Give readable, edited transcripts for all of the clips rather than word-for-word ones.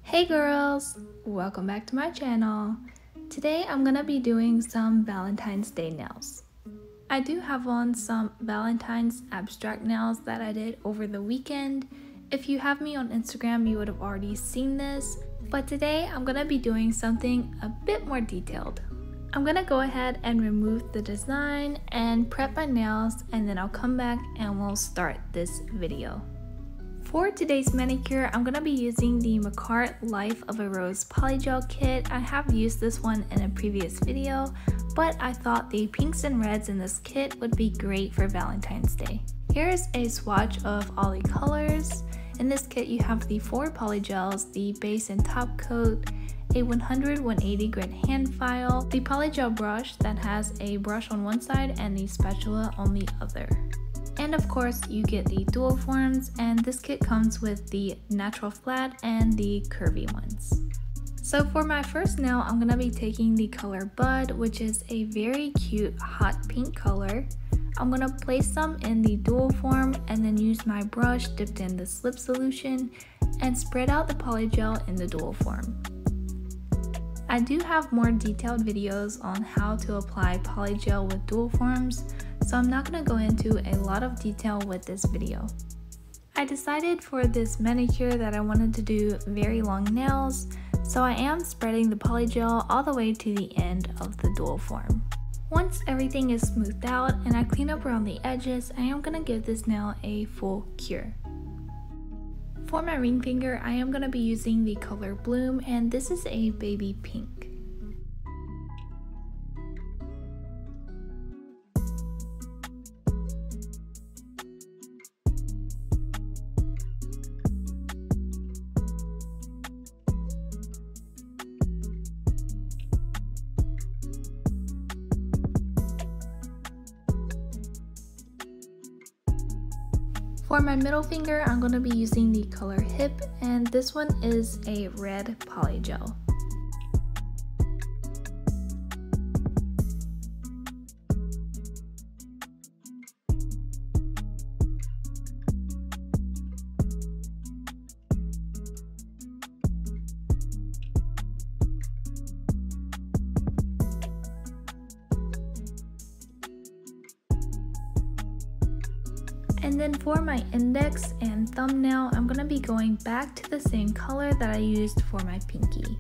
Hey girls! Welcome back to my channel. Today I'm gonna be doing some Valentine's Day nails. I do have on some Valentine's abstract nails that I did over the weekend. If you have me on Instagram, you would have already seen this, but today I'm gonna be doing something a bit more detailed. I'm gonna go ahead and remove the design and prep my nails, and then I'll come back and we'll start this video. For today's manicure, I'm gonna be using the Makartt Life of a Rose Polygel kit. I have used this one in a previous video, but I thought the pinks and reds in this kit would be great for Valentine's Day. Here's a swatch of all the colors. In this kit, you have the 4 polygels, the base and top coat, a 100-180 grit hand file, the polygel brush that has a brush on one side and the spatula on the other. And of course, you get the dual forms, and this kit comes with the natural flat and the curvy ones. So for my first nail, I'm gonna be taking the color Bud, which is a very cute hot pink color. I'm gonna place some in the dual form and then use my brush dipped in the slip solution and spread out the polygel in the dual form. I do have more detailed videos on how to apply polygel with dual forms, so I'm not going to go into a lot of detail with this video. I decided for this manicure that I wanted to do very long nails, so I am spreading the polygel all the way to the end of the dual form. Once everything is smoothed out and I clean up around the edges, I am going to give this nail a full cure. For my ring finger, I am going to be using the color Bloom, and this is a baby pink. For my middle finger, I'm going to be using the color Hip, and this one is a red polygel. And then for my index and thumbnail, I'm going to be going back to the same color that I used for my pinky.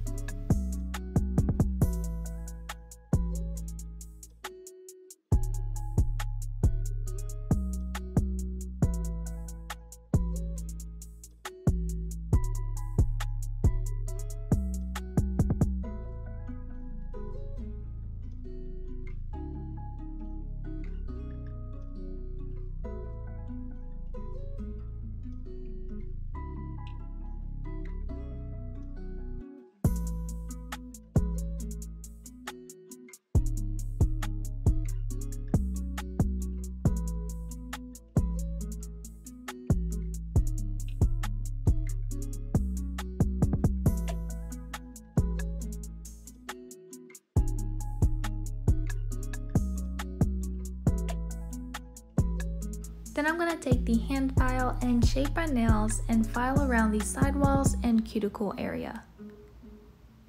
Then I'm going to take the hand file and shape my nails and file around the sidewalls and cuticle area.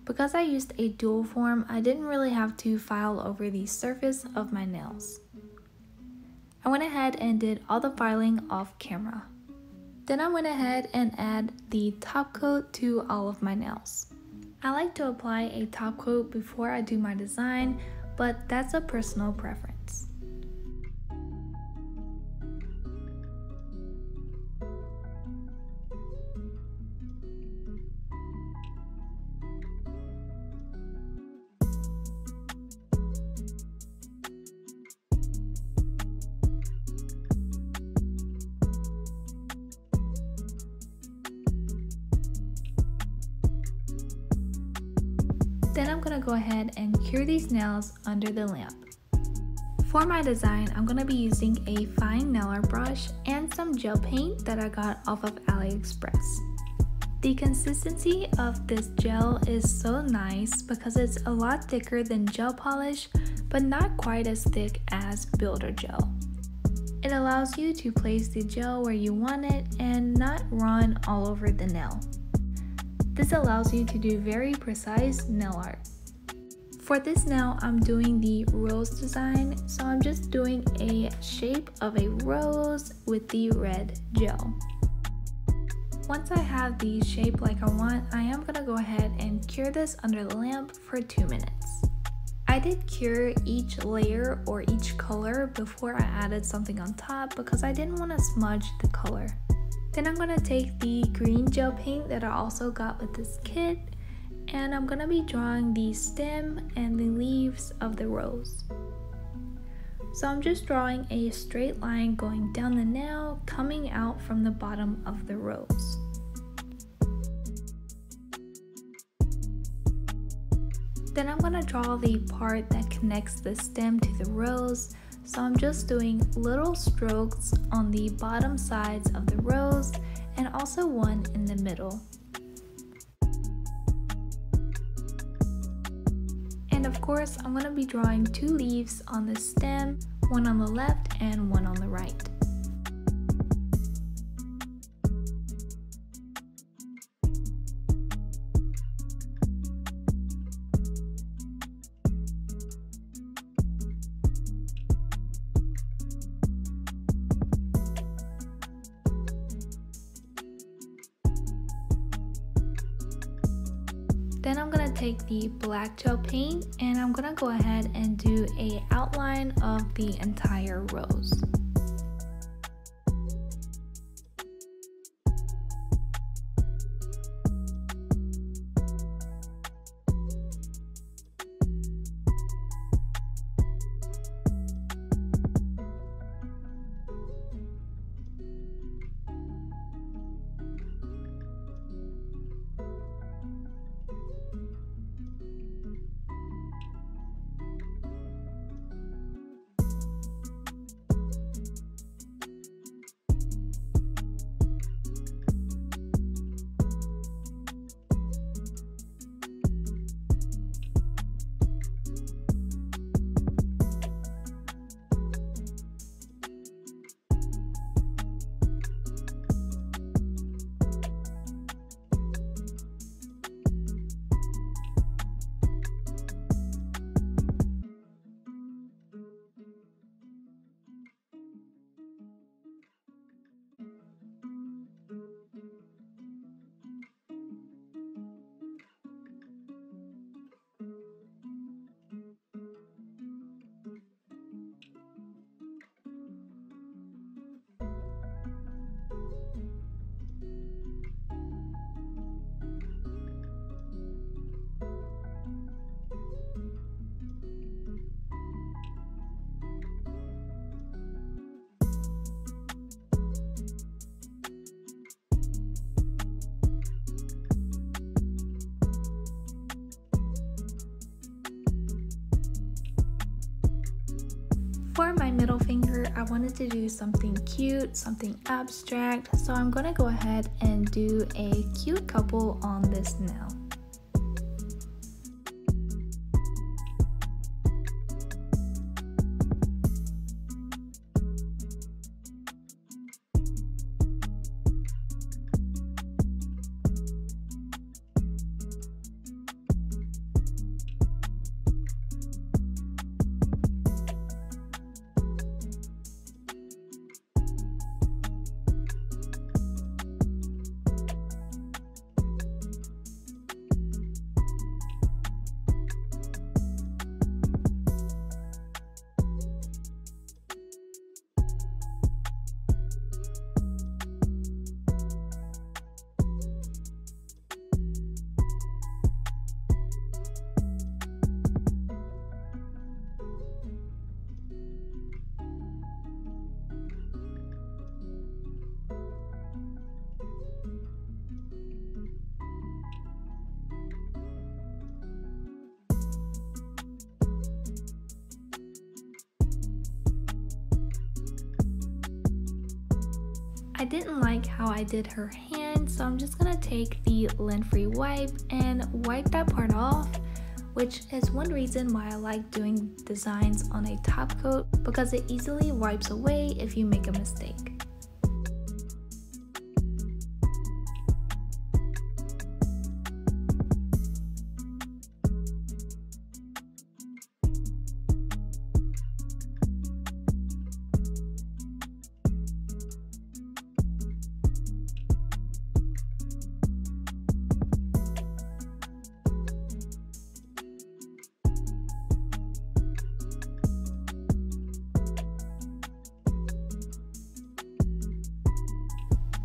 Because I used a dual form, I didn't really have to file over the surface of my nails. I went ahead and did all the filing off camera. Then I went ahead and add the top coat to all of my nails. I like to apply a top coat before I do my design, but that's a personal preference. Then I'm going to go ahead and cure these nails under the lamp. For my design, I'm going to be using a fine nail art brush and some gel paint that I got off of AliExpress. The consistency of this gel is so nice because it's a lot thicker than gel polish, but not quite as thick as builder gel. It allows you to place the gel where you want it and not run all over the nail. This allows you to do very precise nail art. For this nail, I'm doing the rose design, so I'm just doing a shape of a rose with the red gel. Once I have the shape like I want, I am going to go ahead and cure this under the lamp for 2 minutes. I did cure each layer or each color before I added something on top because I didn't want to smudge the color. Then I'm going to take the green gel paint that I also got with this kit, and I'm going to be drawing the stem and the leaves of the rose. So I'm just drawing a straight line going down the nail, coming out from the bottom of the rose. Then I'm going to draw the part that connects the stem to the rose, so I'm just doing little strokes on the bottom sides of the rose and also one in the middle. And of course, I'm going to be drawing 2 leaves on the stem, one on the left and one on the right. Then I'm going to take the black gel paint and I'm going to go ahead and do an outline of the entire rose. For my middle finger, I wanted to do something cute, something abstract, so I'm going to go ahead and do a cute couple on this nail. I didn't like how I did her hand, so I'm just gonna take the lint-free wipe and wipe that part off, which is one reason why I like doing designs on a top coat, because it easily wipes away if you make a mistake.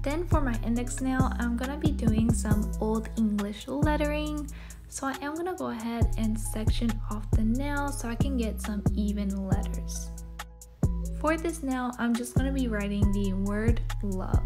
Then for my index nail, I'm gonna be doing some Old English lettering. So I am gonna go ahead and section off the nail so I can get some even letters. For this nail, I'm just gonna be writing the word love.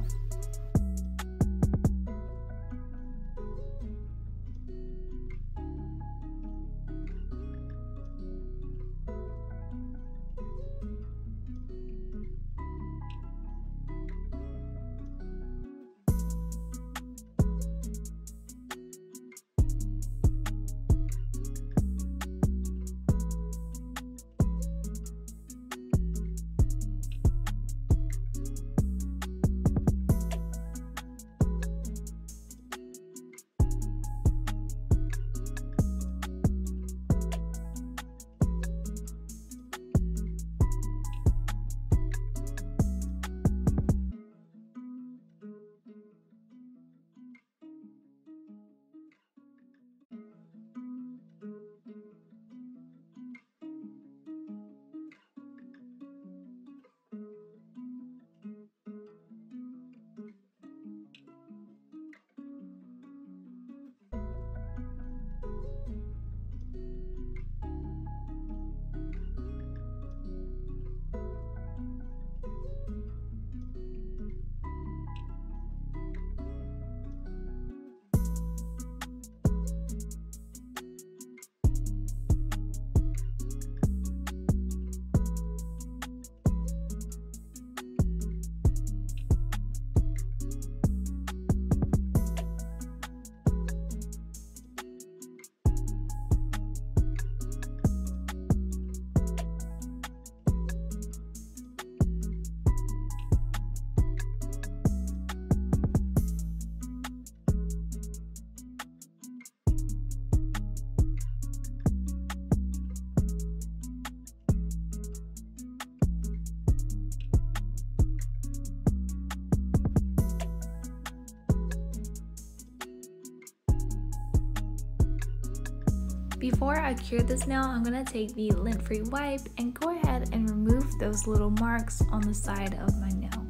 Before I cure this nail, I'm going to take the lint-free wipe and go ahead and remove those little marks on the side of my nail.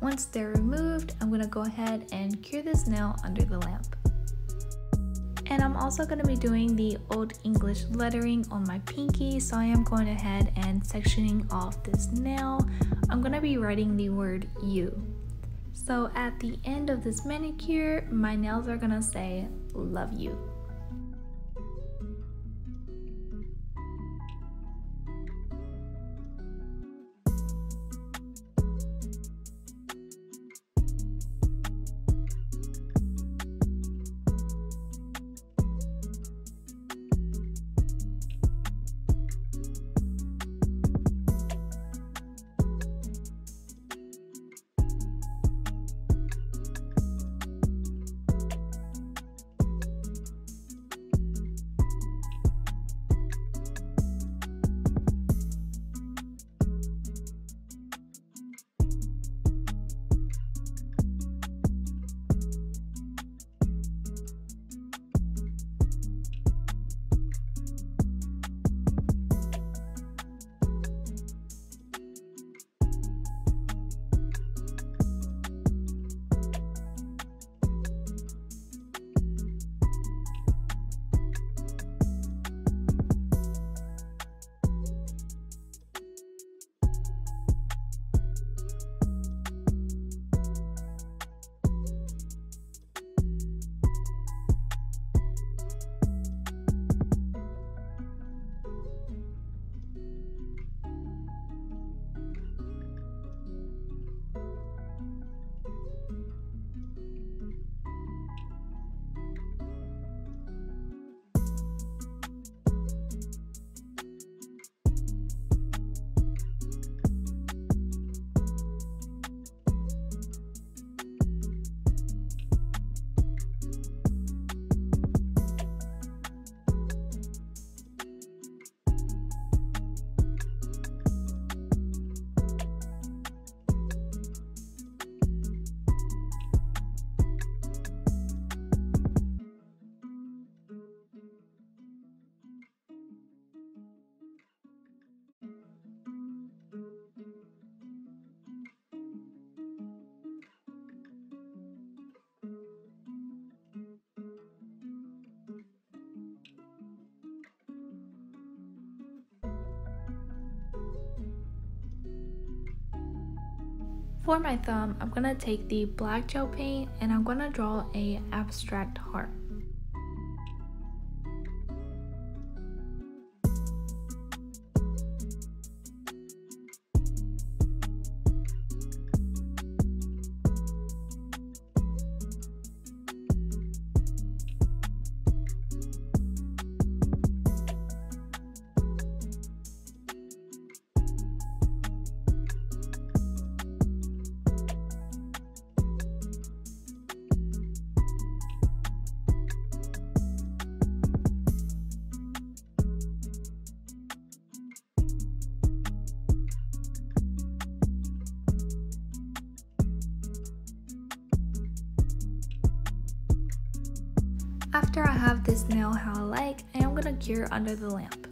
Once they're removed, I'm going to go ahead and cure this nail under the lamp. And I'm also going to be doing the Old English lettering on my pinky, so I am going ahead and sectioning off this nail. I'm going to be writing the word you. So at the end of this manicure, my nails are going to say love you. For my thumb, I'm gonna take the black gel paint and I'm gonna draw a abstract heart. After I have this nail how I like, I am gonna cure under the lamp.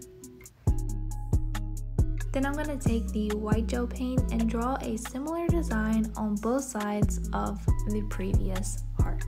Then I'm gonna take the white gel paint and draw a similar design on both sides of the previous heart.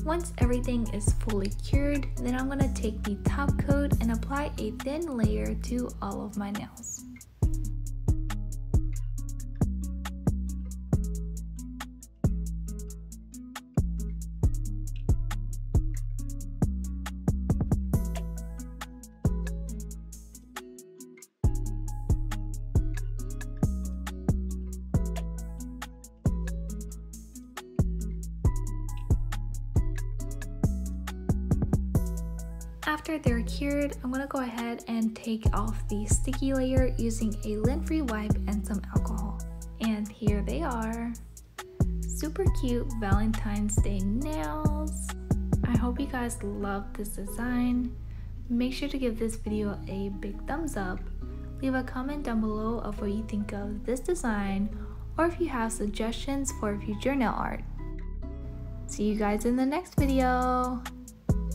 Once everything is fully cured, then I'm going to take the top coat and apply a thin layer to all of my nails. After they're cured, I'm going to go ahead and take off the sticky layer using a lint-free wipe and some alcohol. And here they are. Super cute Valentine's Day nails. I hope you guys love this design. Make sure to give this video a big thumbs up. Leave a comment down below of what you think of this design or if you have suggestions for future nail art. See you guys in the next video.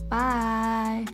Bye!